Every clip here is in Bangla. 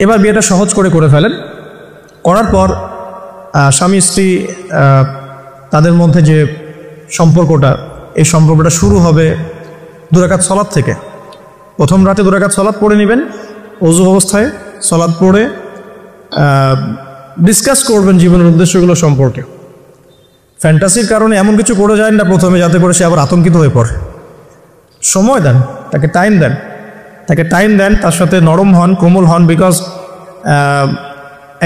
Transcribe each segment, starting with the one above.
এবার বিয়েটা সহজ করে ফেলেন। করার পর স্বামী স্ত্রী তাদের মধ্যে যে সম্পর্কটা, এই সম্পর্কটা শুরু হবে 2 রাকাত সালাত থেকে। প্রথম রাতে 2 রাকাত সালাত পড়ে নেবেন, ওযু অবস্থায় সালাত পড়ে ডিসকাস করবেন জীবনের উদ্দেশ্যগুলো সম্পর্কে। ফ্যান্টাসির কারণে এমন কিছু করে যায় না প্রথমে যাতে করে সে আবার আতঙ্কিত হয়ে পড়ে। সময় দেন, তাকে টাইম দেন, তার সাথে নরম হন, কোমল হন। বিকজ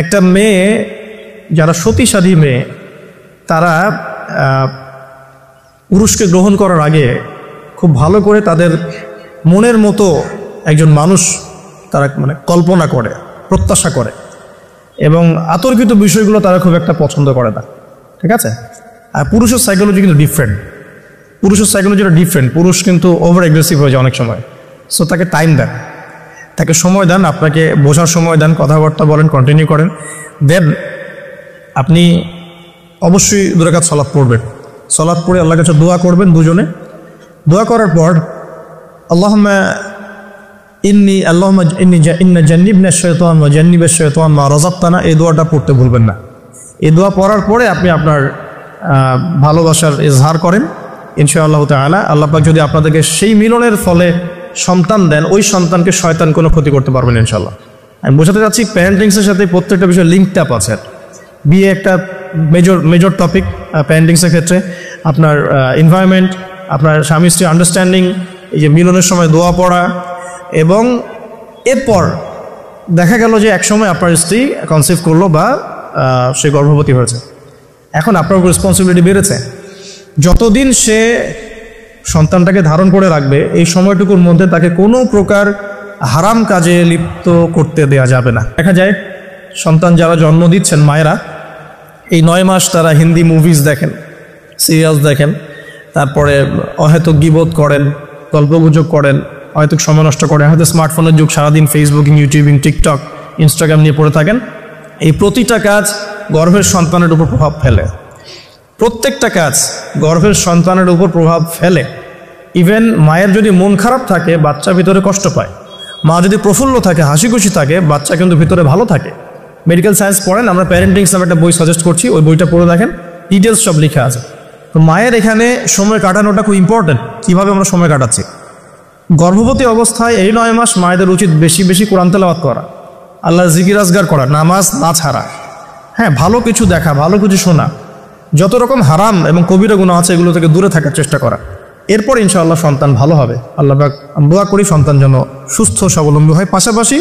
একটা মেয়ে যারা সতীসাধী মেয়ে, তারা পুরুষকে গ্রহণ করার আগে খুব ভালো করে তাদের মনের মতো একজন মানুষ তারা মানে কল্পনা করে, প্রত্যাশা করে, এবং আতর্কিত বিষয়গুলো তারা খুব একটা পছন্দ করে না। ঠিক আছে? আর পুরুষের সাইকোলজি কিন্তু ডিফারেন্ট। পুরুষ কিন্তু ওভার অ্যাগ্রেসিভ হয়ে যায় অনেক সময়। সো তাকে টাইম দেন, তাকে সময় দেন, আপনাকে বোঝার সময় দেন, কথাবার্তা বলেন, কন্টিনিউ করেন। দেন আপনি অবশ্যই 2 রাকাত সালাত পড়বেন। সালাত পড়ে আল্লাহর কাছে দোয়া করবেন দুজনে। দোয়া করার পর আল্লাহুম্মা ইন্নী জান্নিবনা শাইতান ওয়া জান্নিবাশ শাইতান মা রাযাকতানা, এই দোয়াটা পড়তে ভুলবেন না। এই দোয়া পড়ার পরে আপনি আপনার ভালোবাসার ইজহার করেন। ইনশাআল্লাহ তাআলা আল্লাহ পাক যদি আপনাদেরকে সেই মিলনের ফলে সন্তান দেন, ওই সন্তানকে শয়তান কোনো ক্ষতি করতে পারবেন ইনশাআল্লাহ। আমি বোঝাতে চাচ্ছি প্যারেন্টিংসের সাথে প্রত্যেকটা বিষয় লিঙ্কড আপ আছে। বিয়ে একটা মেজর টপিক প্যারেন্টিংসের ক্ষেত্রে। আপনার এনভায়রনমেন্ট, আপনার স্বামী স্ত্রী আন্ডারস্ট্যান্ডিং, এই যে মিলনের সময় দোয়া পড়া, এবং এরপর দেখা গেল যে একসময় আপনার স্ত্রী কনসিভ করলো বা সে গর্ভবতী হয়েছে। এখন আপনার রেসপন্সিবিলিটি বেড়েছে। যতদিন সে সন্তানটাকে ধারণ করে রাখবে, এই সময়টুকুর মধ্যে তাকে কোনো প্রকার হারাম কাজে লিপ্ত করতে দেয়া যাবে না। দেখা যায় সন্তান যারা জন্ম দিচ্ছেন মায়েরা, এই 9 মাস তারা হিন্দি মুভিজ দেখেন, সিরিয়ালস দেখেন, তারপরে অহেতুক গীবত করেন, গল্পগুজব করেন, অহেতুক সময় নষ্ট করেন, হয়তো স্মার্টফোনের যুগ, সারাদিন ফেসবুকিং, ইউটিউবিং, টিকটক, ইনস্টাগ্রাম নিয়ে পড়ে থাকেন। এই প্রতিটা কাজ গর্ভের সন্তানের উপর প্রভাব ফেলে। প্রত্যেকটা কাজ গর্ভের সন্তানের উপর প্রভাব ফেলে। ইভেন মায়ের যদি মন খারাপ থাকে, বাচ্চা ভিতরে কষ্ট পায়। মা যদি প্রফুল্ল থাকে, হাসি খুশি থাকে, বাচ্চা কিন্তু ভিতরে ভালো থাকে। মেডিকেল সায়েন্স পড়েন, আমরা প্যারেন্টিংস নামে একটা বই সাজেস্ট করছি, ওই বইটা পড়ে দেখেন, ডিটেলস সব লেখা আছে। তো মায়ের এখানে সময় কাটানোটা খুব ইম্পর্টেন্ট। কীভাবে আমরা সময় কাটাচ্ছি? গর্ভবতী অবস্থায় এই 9 মাস মায়েদের উচিত বেশি বেশি কোরআন তেলাওয়াত করা, আল্লাহর জিকির আজগার করা, নামাজ না ছাড়া, হ্যাঁ, ভালো কিছু দেখা, ভালো কিছু শোনা, যত রকম হারাম এবং কবিরা গুনাহ আছে এগুলো থেকে দূরে থাকার চেষ্টা করা। এরপর ইনশাআল্লাহ সন্তান ভালো হবে। আল্লাহ পাক দোয়া করি সন্তান যেন সুস্থ স্বাবলম্বী হয়। পাশাপাশি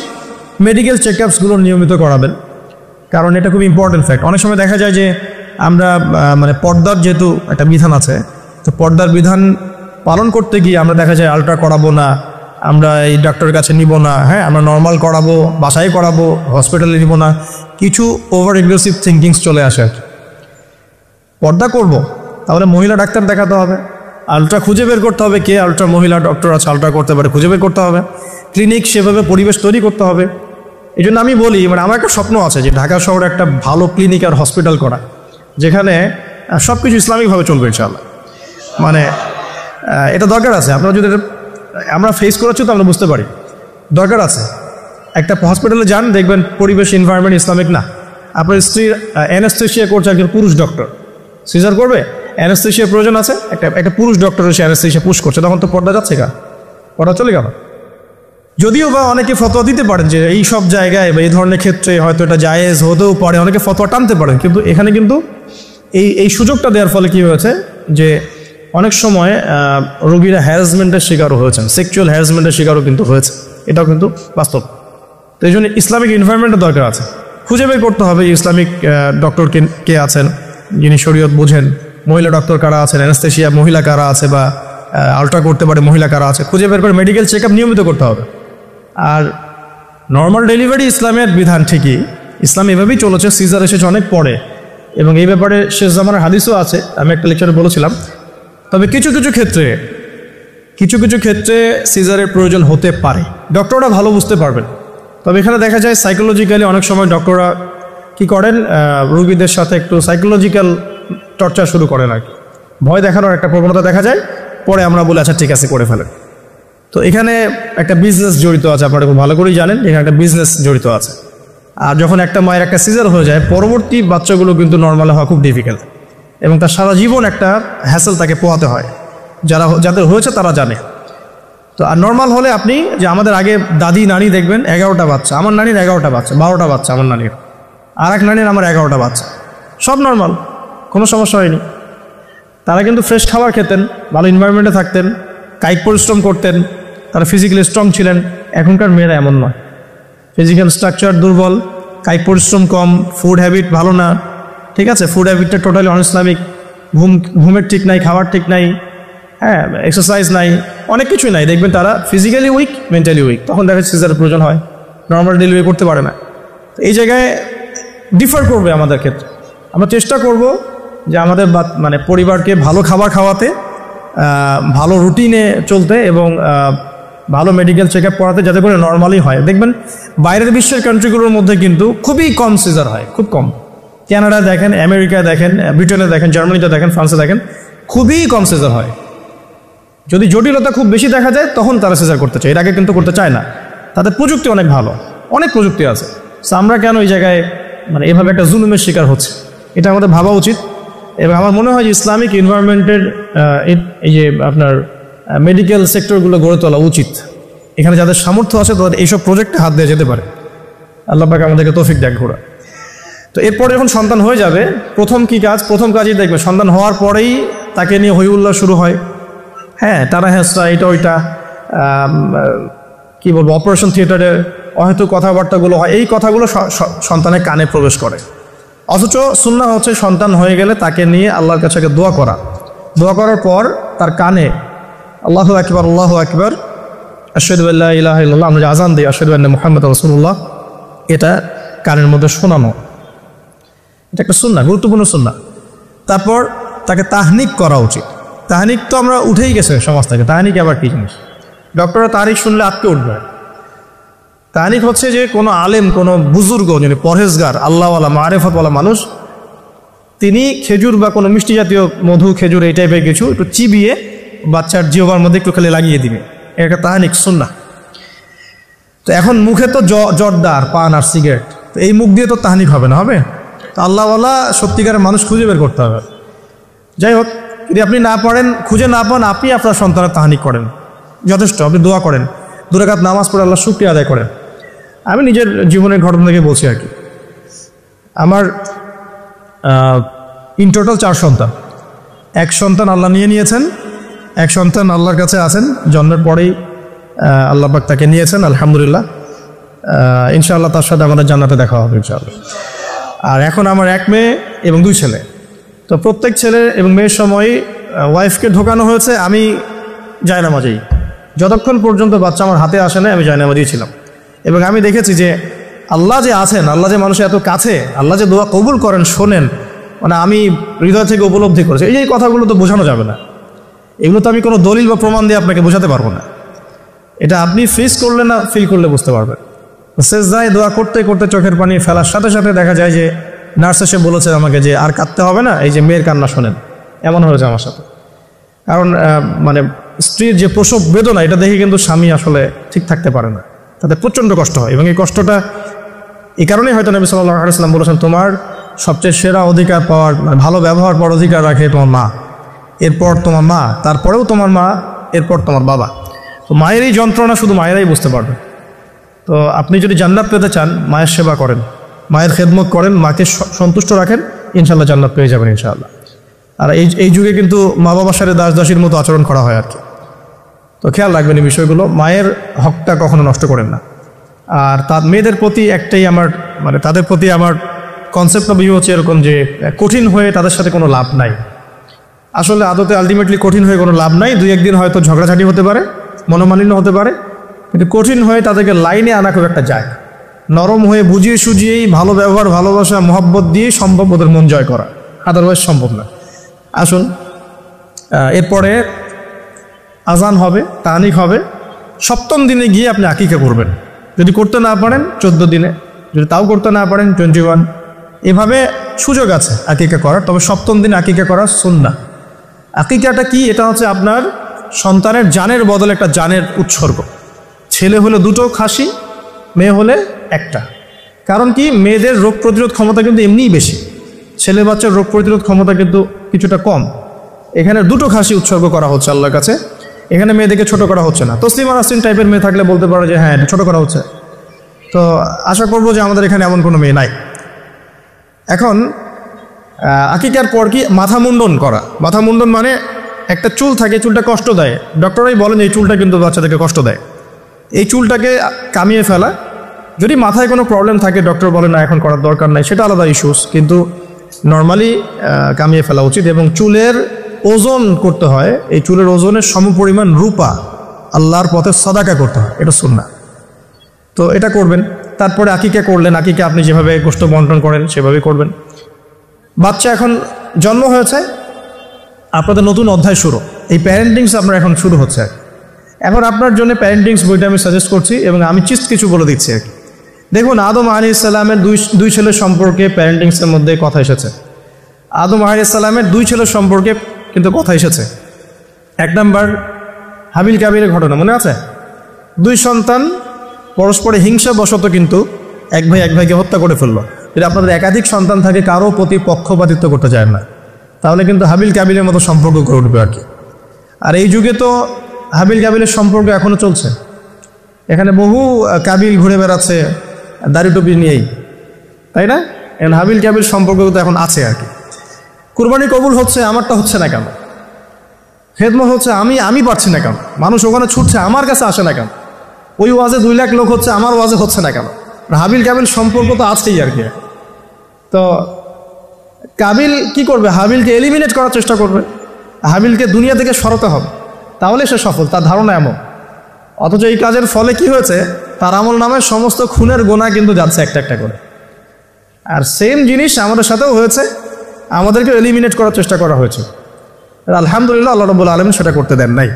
মেডিকেল চেকআপসগুলো নিয়মিত করাবেন, কারণ এটা খুব ইম্পর্টেন্ট ফ্যাক্ট। অনেক সময় দেখা যায় যে আমরা মানে পর্দার যেহেতু একটা বিধান আছে, তো পর্দার বিধান পালন করতে গিয়ে আমরা দেখা যায় আলট্রা করাবো না, আমরা এই ডাক্তারের কাছে নিব না, হ্যাঁ, আমরা নর্মাল করাবো, বাসায় করাবো, হসপিটালে নিব না, কিছু ওভার এগ্রেসিভ থিঙ্কিংস চলে আসে। পর্দা করব, তাহলে মহিলা ডাক্তার দেখাতে হবে, আলট্রা খুঁজে বের করতে হবে, কে আলট্রা মহিলা ডক্টর আছে আলট্রা করতে পারে, খুঁজে বের করতে হবে, ক্লিনিক সেভাবে পরিবেশ তৈরি করতে হবে। এই জন্য আমি বলি, মানে আমার একটা স্বপ্ন আছে যে ঢাকা শহরে একটা ভালো ক্লিনিক আর হসপিটাল করা, যেখানে সব কিছু ইসলামিকভাবে চলবে ইনশাআল্লাহ। মানে এটা দরকার আছে। আপনারা যদি আমরা ফেস করেছি তো আমরা বুঝতে পারি, দরকার আছে। একটা হসপিটালে যান, দেখবেন পরিবেশ এনভায়রনমেন্ট ইসলামিক না। আপনার স্ত্রীর অ্যানেস্থেশিয়া করছে একজন পুরুষ ডক্টর, সিজার করবে, অ্যানেস্থেশিয়ার প্রয়োজন আছে, একটা পুরুষ ডক্টর এসে অ্যানেস্থেশিয়া পুশ করছে, তখন তো পর্দা যাচ্ছে গা, পর্দা চলে গেল। যদিও বা অনেকে ফতোয়া দিতে পারেন যে এই সব জায়গায় বা এই ধরনের ক্ষেত্রে হয়তো এটা জায়েজ হতেও পারে, অনেকে ফতোয়া টানতে পারেন, কিন্তু এখানে কিন্তু এই সুযোগটা দেওয়ার ফলে কী হয়েছে যে অনেক সময় রোগীরা হ্যারাসমেন্টের শিকারও হয়েছেন, সেক্সুয়াল হ্যারাসমেন্টের শিকারও কিন্তু হয়েছে, এটাও কিন্তু বাস্তব। তো এই জন্য ইসলামিক এনভায়রনমেন্টের দরকার আছে। খুঁজে বের করতে হবে ইসলামিক ডক্টর কে আছেন, যিনি শরীয়ত বোঝেন, মহিলা ডক্টর কারা আছেন, অ্যানেস্থেশিয়া মহিলা কারা আছে, বা আলট্রা করতে পারে মহিলা কারা আছে, খুঁজে বের করে মেডিকেল চেক আপ নিয়মিত করতে হবে। আর নর্মাল ডেলিভারি ইসলামের বিধান ঠিকই, ইসলাম এভাবেই চলেছে, সিজার এসেছে অনেক পরে, এবং এই ব্যাপারে শেষ জামানার হাদিসও আছে, আমি একটা লেকচারে বলেছিলাম। তবে কিছু কিছু ক্ষেত্রে সিজারের প্রয়োজন হতে পারে, ডক্টররা ভালো বুঝতে পারবেন। তবে এখানে দেখা যায় সাইকোলজিক্যালি অনেক সময় ডক্টররা কী করেন, রোগীদের সাথে একটু সাইকোলজিক্যাল টর্চার শুরু করেন আর কি, ভয় দেখানোর একটা প্রবণতা দেখা যায়। পরে আমরা বলি আচ্ছা ঠিক আছে করে ফেলেন। তো এখানে একটা বিজনেস জড়িত আছে, আপনারা খুব ভালো করেই জানেন এখানে একটা বিজনেস জড়িত আছে। আর যখন একটা মায়ের একটা সিজার হয়ে যায়, পরবর্তী বাচ্চাগুলো কিন্তু নর্মাল হওয়া খুব ডিফিকাল্ট, এবং তার সারা জীবন একটা হ্যাসেল তাকে পোহাতে হয়। যাদের হয়েছে তারা জানে। তো আর নর্মাল হলে আপনি যে আমাদের আগে দাদি নানি দেখবেন 11টা বাচ্চা, আমার নানির 11টা বাচ্চা, 12টা বাচ্চা আমার নানির, আর এক নানির আমার 11টা বাচ্চা, সব নর্মাল, কোনো সমস্যা হয়নি। তারা কিন্তু ফ্রেশ খাবার খেতেন, ভালো এনভায়রনমেন্টে থাকতেন, কায়িক পরিশ্রম করতেন, তারা ফিজিক্যালি স্ট্রং ছিলেন। এখনকার মেয়েরা এমন নয়, ফিজিক্যাল স্ট্রাকচার দুর্বল, কায়িক পরিশ্রম কম, ফুড হ্যাবিট ভালো না, ঠিক আছে, ফুড হ্যাবিটটা টোটালি অনইসলামিক, ঘুমের ঠিক নাই, খাবার ঠিক নাই, হ্যাঁ, এক্সারসাইজ নাই, অনেক কিছুই নাই। দেখবেন তারা ফিজিক্যালি উইক, মেন্টালি উইক, তখন দেখা যাচ্ছে সিজারের প্রয়োজন হয়, নর্মাল ডেলিভারি করতে পারে না। এই জায়গায় ডিফার করবে আমাদের ক্ষেত্রে। আমরা চেষ্টা করব যে আমাদের মানে পরিবারকে ভালো খাবার খাওয়াতে, ভালো রুটিনে চলতে, এবং ভালো মেডিকেল চেক আপ করাতে, যাতে করে নর্মালি হয়। দেখবেন বাইরের বিশ্বের কান্ট্রিগুলোর মধ্যে কিন্তু খুবই কম সিজার হয়, খুব কম। কানাডা দেখেন, আমেরিকা দেখেন, ব্রিটেনে দেখেন, জার্মানিতে দেখেন, ফ্রান্সে দেখেন, খুবই কম সিজার হয়। যদি জটিলতা খুব বেশি দেখা যায় তখন তারা সিজার করতে চায়, এর আগে কিন্তু করতে চায় না। তাদের প্রযুক্তি অনেক ভালো, অনেক প্রযুক্তি আছে। সো আমরা কেন এই জায়গায় মানে এভাবে একটা জুলুমের শিকার হচ্ছে, এটা আমাদের ভাবা উচিত। এবং আমার মনে হয় যে ইসলামিক এনভায়রনমেন্টের এই যে আপনার মেডিকেল সেক্টরগুলো গড়ে তোলা উচিত। এখানে যাদের সামর্থ্য আছে তাদের এইসব প্রজেক্টে হাত দেওয়া যেতে পারে। আল্লাহ পাক আমাদেরকে তৌফিক দেখ ঘোরা। তো এরপরে যখন সন্তান হয়ে যাবে, প্রথম কাজই দেখবে, সন্তান হওয়ার পরেই তাকে নিয়ে হই উল্লাহ শুরু হয়। হ্যাঁ, টানা হেঁচড়া, এটা ওইটা, কী বলবো, অপারেশন থিয়েটারে হয়তো কথাবার্তাগুলো হয়, এই কথাগুলো সন্তানের কানে প্রবেশ করে। অথচ সুন্নাহ হচ্ছে সন্তান হয়ে গেলে তাকে নিয়ে আল্লাহর কাছে দোয়া করার পর তার কানে আল্লাহু আকবার, আল্লাহু আকবার, আশহাদু আল্লা ইলাহা ইল্লাল্লাহ, আমরা যে আযান দিই আশহাদু আন্না মুহাম্মাদুর রাসূলুল্লাহ, এটা কানের মধ্যে শোনানো, এটা একটা সুন্নাহ, গুরুত্বপূর্ণ সুন্নাহ। তারপর তাকে তাহনিক করা উচিত। তাহনিক তো আমরা উঠেই গেছে সমাজ থেকে, তাহনিক আবার কী জিনিস? ডক্টররা তাহনিক শুনলে আটকে উঠবে। তাহনিক হচ্ছে যে কোনো আলেম, কোনো বুজুর্গ, যিনি পরহেজগার, আল্লাহওয়ালা, মারেফতওয়ালা মানুষ, তিনি খেজুর বা কোনো মিষ্টি জাতীয় মধু, খেজুর, এই টাইপের কিছু একটু চিবিয়ে বাচ্চার জিহ্বার মধ্যে একটু খালি লাগিয়ে দিবে, এটা তাহনিক সুন্নাহ। তো এখন মুখে তো জর্দার, পান আর সিগারেট, তো এই মুখ দিয়ে তো তাহনিক হবে না, হবে তো আল্লাহওয়ালা সত্যিকারের মানুষ খুঁজে বের করতে হবে। যাই হোক, যদি আপনি না পারেন, খুঁজে না পান, আপনি আপনার সন্তানের তাহনিক করেন, যথেষ্ট। আপনি দোয়া করেন, 2 রাকাত নামাজ পড়ে আল্লাহ শুকরিয়া আদায় করেন। আমি নিজের জীবনের ঘটনা থেকে বলছি আর কি। আমার ইন টোটাল 4 সন্তান। 1 সন্তান আল্লাহ নিয়েছেন, 1 সন্তান আল্লাহর কাছে আছেন, জন্মের পরেই আল্লাহ পাক তাকে নিয়েছেন, আলহামদুলিল্লাহ। ইনশাআল্লাহ তার সাথে আমাদের জান্নাতে দেখা হবে ইনশাআল্লাহ। আর এখন আমার 1 মেয়ে এবং 2 ছেলে। তো প্রত্যেক ছেলে এবং মেয়ের সময় ওয়াইফকে ঢোকানো হয়েছে, আমি জায়নামাজেই, যতক্ষণ পর্যন্ত বাচ্চা আমার হাতে আসে না আমি জায়নামাজেই ছিলাম। এবং আমি দেখেছি যে আল্লাহ যে আছেন, আল্লাহ যে মানুষের এত কাছে, আল্লাহ যে দোয়া কবুল করেন, শোনেন, মানে আমি হৃদয় থেকে উপলব্ধি করেছি। এই কথাগুলো তো বোঝানো যাবে না, এগুলো তো আমি কোনো দলিল বা প্রমাণ দিয়ে আপনাকে বোঝাতে পারবো না। এটা আপনি ফেস করলে না, ফিল করলে বুঝতে পারবেন। সেজদায় দোয়া করতে করতে চোখের পানি ফেলার সাথে সাথে দেখা যায় যে নার্স এসে বলেছে আমাকে যে আর কাঁদতে হবে না, এই যে মেয়ের কান্না শোনেন। এমন হয়েছে আমার সাথে। কারণ মানে স্ত্রীর যে প্রসব বেদনা, এটা দেখে কিন্তু স্বামী আসলে ঠিক থাকতে পারে না, তাদের প্রচণ্ড কষ্ট হয়। এবং এই কষ্টটা এই কারণেই হয়তো নবী সাল্লাল্লাহু আলাইহি ওয়াসাল্লাম বলেছেন, তোমার সবচেয়ে সেরা অধিকার পাওয়ার, মানে ভালো ব্যবহার পাওয়ার অধিকার রাখে তোমার মা, এরপর তোমার মা, তারপরেও তোমার মা, এরপর তোমার বাবা। তো মায়ের এই যন্ত্রণা শুধু মায়েরাই বুঝতে পারবে। তো আপনি যদি জান্নাত পেতে চান, মায়ের সেবা করেন, মায়ের খেদমত করেন, মাকে সন্তুষ্ট রাখেন, ইনশাআল্লাহ জান্নাত পেয়ে যাবেন ইনশাআল্লাহ। আর এই যুগে কিন্তু মা বাবার সাথে দাস দাসীর মতো আচরণ করা হয় আর কি। তো খেয়াল রাখবেন এই বিষয়গুলো, মায়ের হকটা কখনো নষ্ট করেন না। আর তার মেয়েদের প্রতি একটাই আমার, মানে তাদের প্রতি আমার কনসেপ্ট বা ভিউ হচ্ছে এরকম যে কঠিন হয়ে তাদের সাথে কোনো লাভ নাই। আসলে আদতে আলটিমেটলি কঠিন হয়ে কোনো লাভ নাই। 2-1 দিন হয়তো ঝগড়াঝাটি হতে পারে, মনোমালিন্য হতে পারে, কিন্তু কঠিন হয়ে তাদেরকে লাইনে আনা খুব একটা যায়। নরম হয়ে বুঝিয়ে সুঝিয়েই, ভালো ব্যবহার, ভালোবাসা, মহব্বত দিয়েই সম্ভব ওদের মন জয় করা, আদারওয়াইজ সম্ভব না। আসুন, এরপরে আজান হবে, তাহনিক হবে, 7ম দিনে গিয়ে আপনি আকিকা করবেন। যদি করতে না পারেন 14 দিনে, যদি তাও করতে না পারেন 21। এভাবে সুযোগ আছে আকিকা করার, তবে 7ম দিনে আকিকা করা সুন্নাহ। আকিকাটা কি? এটা হচ্ছে আপনার সন্তানের জানের বদলে একটা জানের উৎসর্গ। ছেলে হলে 2টো খাসি, মেয়ে হলে 1টা। কারণ কি, মেয়েদের রোগ প্রতিরোধ ক্ষমতা কিন্তু এমনিই বেশি, ছেলে বাচ্চার রোগ প্রতিরোধ ক্ষমতা কিন্তু কিছুটা কম। এখানে দুটো খাসি উৎসর্গ করা হচ্ছে আল্লাহর কাছে, এখানে মেয়েদেরকে ছোট করা হচ্ছে না। তসলিমা নাসরিন টাইপের মেয়ে থাকলে বলতে পারো যে হ্যাঁ এটা ছোট করা হচ্ছে, তো আশা করবো যে আমাদের এখানে এমন কোনো মেয়ে নাই। এখন আকিকার পর কি মাথা মুন্ডন করা। মাথা মুন্ডন মানে একটা চুল থাকে, চুলটা কষ্ট দেয়, ডক্টরাই বলেন এই চুলটা কিন্তু বাচ্চাদেরকে কষ্ট দেয়, এই চুলটাকে কামিয়ে ফেলা। যদি মাথায় কোনো প্রবলেম থাকে ডক্টর বলে না এখন করার দরকার নাই, সেটা আলাদা ইস্যুস, কিন্তু নর্মালি কামিয়ে ফেলা উচিত। এবং চুলের ওজন করতে হয়, এই চুলের ওজনের সমপরিমাণ রূপা আল্লাহর পথে সাদাকা করতে হয়, এটা সুন্নাহ। তো এটা করবেন। তারপরে আকিকা করলেন, আকিকা আপনি যেভাবে গোশত বন্টন করেন সেভাবেই করবেন। বাচ্চা এখন জন্ম হয়েছে, আপনাদের নতুন অধ্যায় শুরু, এই প্যারেন্টিংস আপনার এখন শুরু হচ্ছে। এখন আপনার জন্য প্যারেন্টিংস বইটা আমি সাজেস্ট করছি এবং আমি কিছু বলে দিচ্ছি। দেখুন, আদম আলাইহিস সালামের দুই ছেলের সম্পর্কে প্যারেন্টিংসের মধ্যে কথা এসেছে। আদম আলাইহিস সালামের দুই ছেলের সম্পর্কে কিন্তু কথা এসেছে। এক নাম্বার হাবিল কাবিলের ঘটনা মনে আছে? দুই সন্তান পরস্পরে হিংসা বশত কিন্তু এক ভাই এক ভাইকে হত্যা করে ফেললো। যদি আপনাদের একাধিক সন্তান থাকে, কারো প্রতি পক্ষপাতিত্ব করতে চায় না, তাহলে কিন্তু হাবিল কাবিলের মতো সম্পর্ক করে উঠবে আর কি। আর এই যুগে তো হাবিল কাবিলের সম্পর্ক এখনও চলছে, এখানে বহু কাবিল ঘুরে বেড়াচ্ছে দাড়ি টুপি নিয়েই, তাই না? এখন হাবিল কাবিল সম্পর্ক তো এখন আছে আর কি। কুরবানি কবুল হচ্ছে, আমারটা হচ্ছে না কেন? খেদমত হচ্ছে, আমি পারছি না কেন? মানুষ ওখানে ছুটছে, আমার কাছে আসে না কেন? ওই ওয়াজে 2 লাখ লোক হচ্ছে, আমার ওয়াজে হচ্ছে না কেন? হাবিল কাবিল সম্পর্ক তো আছেই আর কি। তো কাবিল কি করবে? হাবিলকে এলিমিনেট করার চেষ্টা করবে, হাবিলকে দুনিয়া থেকে সরাতে হবে, তাহলে সে সফল, তার ধারণা এমন। অথচ এই কাজের ফলে কি হয়েছে, তার আমল নামে সমস্ত খুনের গোনা কিন্তু যাচ্ছে একটা একটা করে। আর সেম জিনিস আমাদের সাথেও হয়েছে, আমাদেরকে এলিমিনেট করার চেষ্টা করা হয়েছে। আলহামদুলিল্লাহ আল্লাহ রাব্বুল আলামিন সেটা করতে দেন নাই।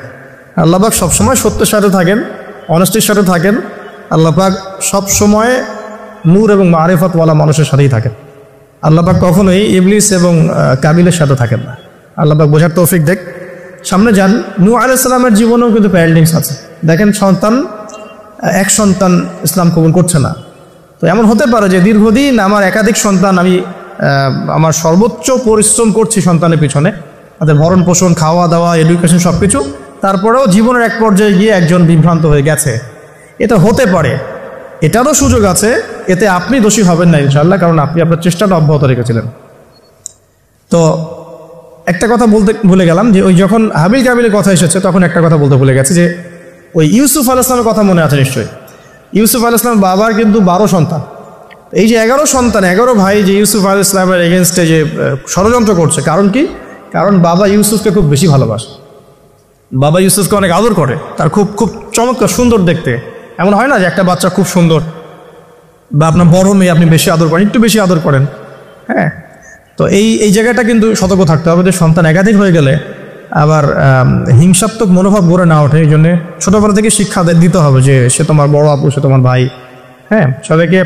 আল্লাহ পাক সবসময় সত্যের সাথে থাকেন, অনেস্টির সাথে থাকেন। আল্লাহ পাক সবসময় নূর এবং মারিফতওয়ালা মানুষের সাথেই থাকেন। আল্লাহ পাক কখনোই ইবলিস এবং কাবিলের সাথে থাকেন না। আল্লাহ পাক বোঝার তৌফিক দেখ। সামনে যান, নূহ আলাইহিস সালামের জীবনেও কিন্তু প্যারেন্টিংস আছে। দেখেন, এক সন্তান ইসলাম কবুল করছে না, তো এমন হতে পারে যে দীর্ঘদিন আমার একাধিক সন্তান, আমি আমার সর্বোচ্চ পরিশ্রম করছি সন্তানের পিছনে, তাদের ভরণ পোষণ, খাওয়া দাওয়া, এডুকেশন সব কিছু, তারপরেও জীবনের এক পর্যায়ে গিয়ে একজন বিভ্রান্ত হয়ে গেছে। এটা হতে পারে, এটারও সুযোগ আছে, এতে আপনি দোষী হবেন না ইনশাআল্লাহ, কারণ আপনি আপনার চেষ্টাটা অব্যাহত রেখেছিলেন। তো একটা কথা বলতে ভুলে গেলাম, যে ওই যখন হাবিল কাবিলের কথা এসেছে তখন একটা কথা বলতে ভুলে গেছি, যে ওই ইউসুফ আলাইহিস সালামের কথা মনে আছে নিশ্চয়ই। ইউসুফ আলাইহিস সালামের বাবার কিন্তু 12 সন্তান। এই যে 11 সন্তান, 11 ভাই যে ইউসুফ আলাইহিস সালামের এগেনস্টে যে ষড়যন্ত্র করছে, কারণ কি? কারণ বাবা ইউসুফকে খুব বেশি ভালোবাসে, বাবা ইউসুফকে অনেক আদর করে, তার খুব খুব চমৎকার সুন্দর দেখতে। এমন হয় না যে একটা বাচ্চা খুব সুন্দর, বা আপনার বড় মেয়ে আপনি বেশি আদর করেন, একটু বেশি আদর করেন, হ্যাঁ। তো এই জায়গাটা কিন্তু সতর্ক থাকতে হবে, যে সন্তান একাধিক হয়ে গেলে আবার হিংসাত্মক মনোভাব গড়ে না ওঠে। এই জন্যে ছোটোবেলা থেকে শিক্ষা দিতে হবে যে সে তোমার বড় আপু, সে তোমার ভাই, হ্যাঁ। সবাইকে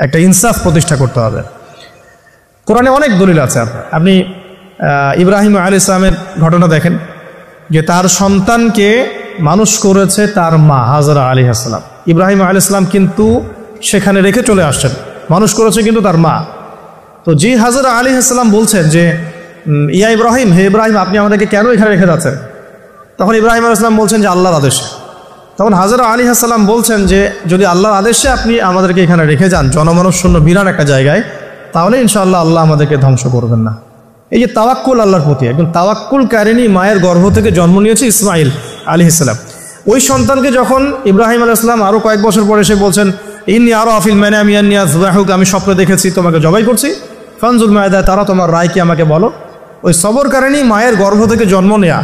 একটা ইনসাফ প্রতিষ্ঠা করতে হবে। কোরআনে অনেক দলিল আছে। আপনি ইব্রাহিম আলাইহিস সালামের ঘটনা দেখেন, যে তার সন্তানকে মানুষ করেছে তার মা হাজরা আলাইহিস সালাম। ইব্রাহিম আলাইহিস সালাম কিন্তু সেখানে রেখে চলে আসছেন, মানুষ করেছে কিন্তু তার মা। তো যে হাজরা আলাইহিস সালাম বলছেন যে ইয়া ইব্রাহিম, হে ইব্রাহিম, আপনি আমাদেরকে কেন এখানে রেখে যাচ্ছেন? তখন ইব্রাহিম আলাইহিস সালাম বলছেন যে আল্লাহর আদেশে। তখন হাজরা আলাইহিস সালাম বলছেন যে যদি আল্লাহর আদেশে আপনি আমাদেরকে এখানে রেখে যান, জনমানুষ শূন্য বিরাট একটা জায়গায়, তাহলে ইনশাআল্লাহ আল্লাহ আমাদেরকে ধ্বংস করবেন না। এই যে তাওয়াক্কুল আল্লাহর প্রতি, একদম তাওয়াক্কুল কারিনী মায়ের গর্ভ থেকে জন্ম নিয়েছে ইসমাইল আলাইহিস সালাম। ওই সন্তানকে যখন ইব্রাহিম আলাইহিস সালাম আরও কয়েক বছর পরে এসে বলছেন, ইন্নী আরা ফিল মানামি আন্নী আযবাহুকা, আমি স্বপ্নে দেখেছি তোমাকে জবাই করছি, ফানজুর মাযা তারা, তোমার রায় কি আমাকে বলো। ওই সবর কারিনী মায়ের গর্ভ থেকে জন্ম নেয়া,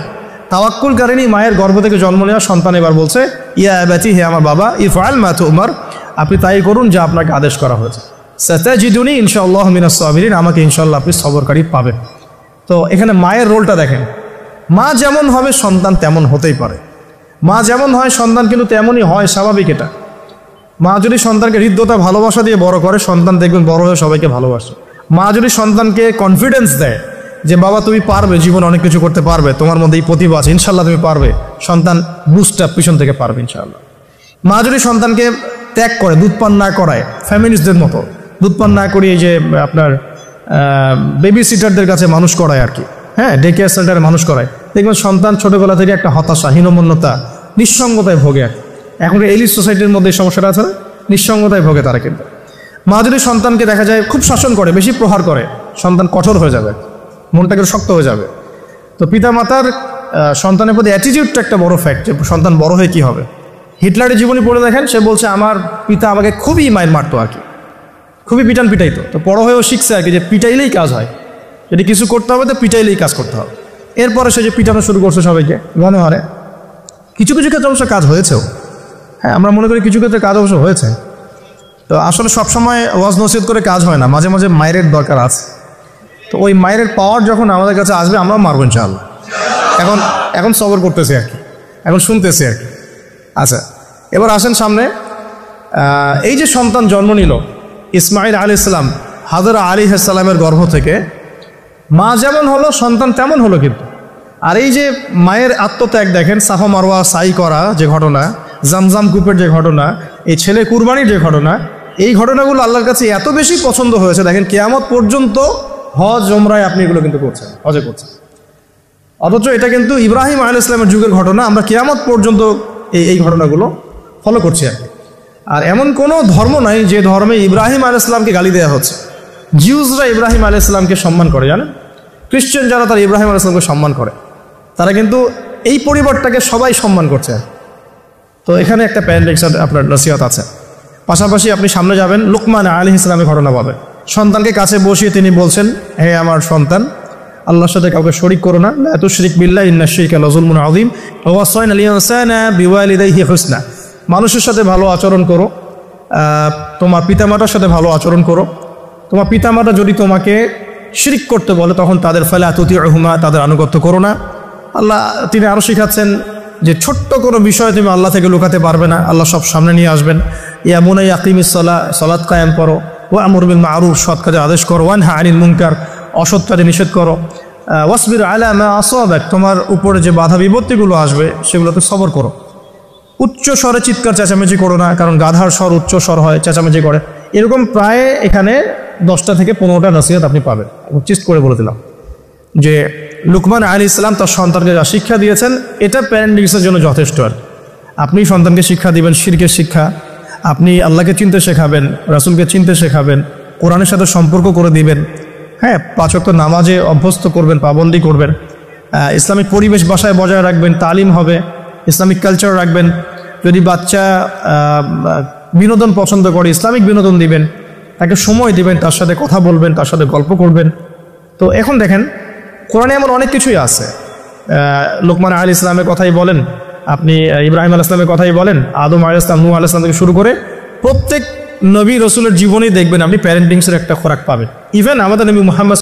তাওয়াক্কুল কারিনী মায়ের গর্ভ থেকে জন্ম নেওয়া সন্তান এবার বলছে, ইয়া আবাতি, হে আমার বাবা, ইফআল মা তুমার, আপনি তাই করুন যা আপনাকে আদেশ করা হয়েছে। সাতাজিদুনি ইনশাআল্লাহ মিনাস সাবিরিন, আমাকে ইনশাআল্লাহ আপনি সবরকারী পাবেন। তো এখানে মায়ের রোলটা দেখেন, মা যেমন হবে সন্তান তেমন হতেই পারে, মা যেমন হয় সন্তান কিন্তু তেমনই হয়, স্বাভাবিক এটা। মা যদি সন্তানকে হৃদ্যতা ভালোবাসা দিয়ে বড় করে, সন্তান দেখবেন বড় হয়ে সবাইকে ভালোবাসে। মা যদি সন্তানকে কনফিডেন্স দেয় যে বাবা তুমি পারবে, জীবনে অনেক কিছু করতে পারবে, তোমার মধ্যে এই প্রতিভা আছে, ইনশাল্লাহ তুমি পারবে, সন্তান বুস্ট আপ পিছন থেকে পারবে ইনশাআল্লাহ। মা যদি সন্তানকে ত্যাগ করে, দুধ পান না করায়, ফ্যামিলিস্টদের মতো দুধ পান না করিয়ে যে আপনার বেবি সিটারদের কাছে মানুষ করায় আর কি, হ্যাঁ, ডে কেয়ার সেন্টারে মানুষ করায়, দেখবেন সন্তান ছোটোবেলা থেকে একটা হতাশা, হীনমন্যতা, নিঃসঙ্গতায় ভোগে আর কি। এখন এলিট সোসাইটির মধ্যে এই সমস্যাটা আছে না, নিঃসঙ্গতায় ভোগে তারা। কিন্তু মা যদি সন্তানকে দেখা যায় খুব শাসন করে, বেশি প্রহার করে, সন্তান কঠোর হয়ে যাবে, মনটাকে শক্ত হয়ে যাবে। তো পিতা মাতার সন্তানের প্রতি অ্যাটিটিউডটা একটা বড় ফ্যাক্ট, যে সন্তান বড় হয়ে কী হবে। হিটলারের জীবনী পড়ে দেখেন, সে বলছে আমার পিতা আমাকে খুবই মায়ের মারতো আর কি, খুবই পিটাইতো। তো বড় হয়েও শিখছে আর কি যে পিটাইলেই কাজ হয়, যদি কিছু করতে হবে তো পিটাইলেই কাজ করতে হবে। এরপরে সে যে পিটানো শুরু করছে সবাইকে মনে হয়। কিছু কিছু ক্ষেত্রে অবশ্য কাজ হয়েছেও, হ্যাঁ, আমরা মনে করি কিছু ক্ষেত্রে কাজ অবশ্য হয়েছে। তো আসলে সবসময় ওয়াজ নসিহত করে কাজ হয় না, মাঝে মাঝে মায়ের দরকার আছে। তো ওই মায়ের পাওয়ার যখন আমাদের কাছে আসবে আমরাও মারবো ইনশাআল্লাহ। এখন সবর করতেছি আর কি, এখন শুনতেছি আর কি। আচ্ছা, এবার আসেন সামনে। এই যে সন্তান জন্ম নিল ইসমাইল আলাইহিস সালাম হাজরা আলাইহিস সালামের গর্ভ থেকে, মা যেমন হলো সন্তান তেমন হলো কিন্তু। আর এই যে মায়ের আত্মত্যাগ দেখেন, সাফা মারওয়া সাই করা যে ঘটনা, জামজাম কূপের যে ঘটনা, এই ছেলে কুরবানির যে ঘটনা, এই ঘটনাগুলো আল্লাহর কাছে এত বেশি পছন্দ হয়েছে। দেখেন কিয়ামত পর্যন্ত হজ ওমরায় আপনি এগুলো কিন্তু করছেন, হজে করছেন। অথচ এটা কিন্তু ইব্রাহিম আলাইহিস সালামের যুগের ঘটনা, আমরা কিয়ামত পর্যন্ত এই ঘটনাগুলো ফলো করছি আর কি। আর এমন কোনো ধর্ম নাই যে ধর্মে ইব্রাহিম আলাইহিস সালামকে গালি দেওয়া হচ্ছে। জিউসরা ইব্রাহিম আলাইহিস সালামকে সম্মান করে, জানেন, খ্রিস্টান যারা তারা ইব্রাহিম আলাইহিস সালামকে সম্মান করে, তারা কিন্তু এই পরিবারটাকে সবাই সম্মান করছে। তো এখানে একটা প্যারেন্টিংসের আপনার নসিহত আছে। পাশাপাশি আপনি সামনে যাবেন, লুকমান আলাইহিস সালামের ঘটনা পাবেন। সন্তানকে কাছে বসিয়ে তিনি বলছেন, হে আমার সন্তান, আল্লাহর সাথে কাউকে শরীক করো না, লা তুশরিক বিল্লাহ ইন্না শিরকা লাযুলমুন আযীম ওয়া ওয়াসাইনাল ইনসানা বিওয়ালিদাইহি হুসনা। মানুষের সাথে ভালো আচরণ করো, তোমার পিতামাতার সাথে ভালো আচরণ করো। তোমার পিতামাতা যদি তোমাকে শিরিক করতে বলে তখন তাদের ফালা তুতিউহুমা, তাদের আনুগত্য করো না। আল্লাহ তিনি আরও শিখাচ্ছেন যে ছোট্ট কোনো বিষয় তুমি আল্লাহ থেকে লুকাতে পারবে না, আল্লাহ সব সামনে নিয়ে আসবেন। ইয়া বুনাইয়া আকিমিস সালাহ, সালাত কায়েম করো, ওয়া আমর বিল মারুফ, সৎ কাজে আদেশ করো, ওয়ানহা আনিল মুনকার, অসৎ কাজে নিষেধ করো, ওয়াসবির আলা মা আসাবাক, তোমার উপরে যে বাধা বিপত্তিগুলো আসবে সেগুলোতে সবর করো। উচ্চ স্বরে চিৎকার চেঁচামেচি করো না, কারণ গাধার স্বর উচ্চ স্বর হয়, চেঁচামেচি করে। এরকম প্রায় এখানে 10টা থেকে 15টা নসিহত আপনি পাবেন। চিস্ট করে বলে দিলাম যে লুকমান আলাইহিস সালাম তার সন্তানকে যা শিক্ষা দিয়েছেন এটা প্যারেন্টিংসের জন্য যথেষ্ট। আর আপনি সন্তানকে শিক্ষা দিবেন শিরকের শিক্ষা, আপনি আল্লাহকে চিনতে শেখাবেন, রাসূলকে চিনতে শেখাবেন, কোরআনের সাথে সম্পর্ক করে দিবেন, হ্যাঁ, 5 ওয়াক্ত নামাজে অভ্যস্ত করবেন, পাবন্দি করবেন, ইসলামিক পরিবেশ বাসায় বজায় রাখবেন, তালিম হবে, ইসলামিক কালচার রাখবেন। যদি বাচ্চা বিনোদন পছন্দ করে ইসলামিক বিনোদন দিবেন, তাকে সময় দিবেন, তার সাথে কথা বলবেন, তার সাথে গল্প করবেন। তো এখন দেখেন কোরআনে এমন অনেক কিছুই আছে। লোকমান আলাইহিস সালামের কথাই বলেন, আপনি ইব্রাহিম আলাইহিস সালামের কথাই বলেন, আদম আলাইহিস সালাম, নূহ আলাইহিস সালাম থেকে শুরু করে প্রত্যেক নবী রসুলের জীবনেই দেখবেন আপনি প্যারেন্টিংসের একটা খোরাক পাবেন। ইভেন আমাদের নবী মুহাম্মদ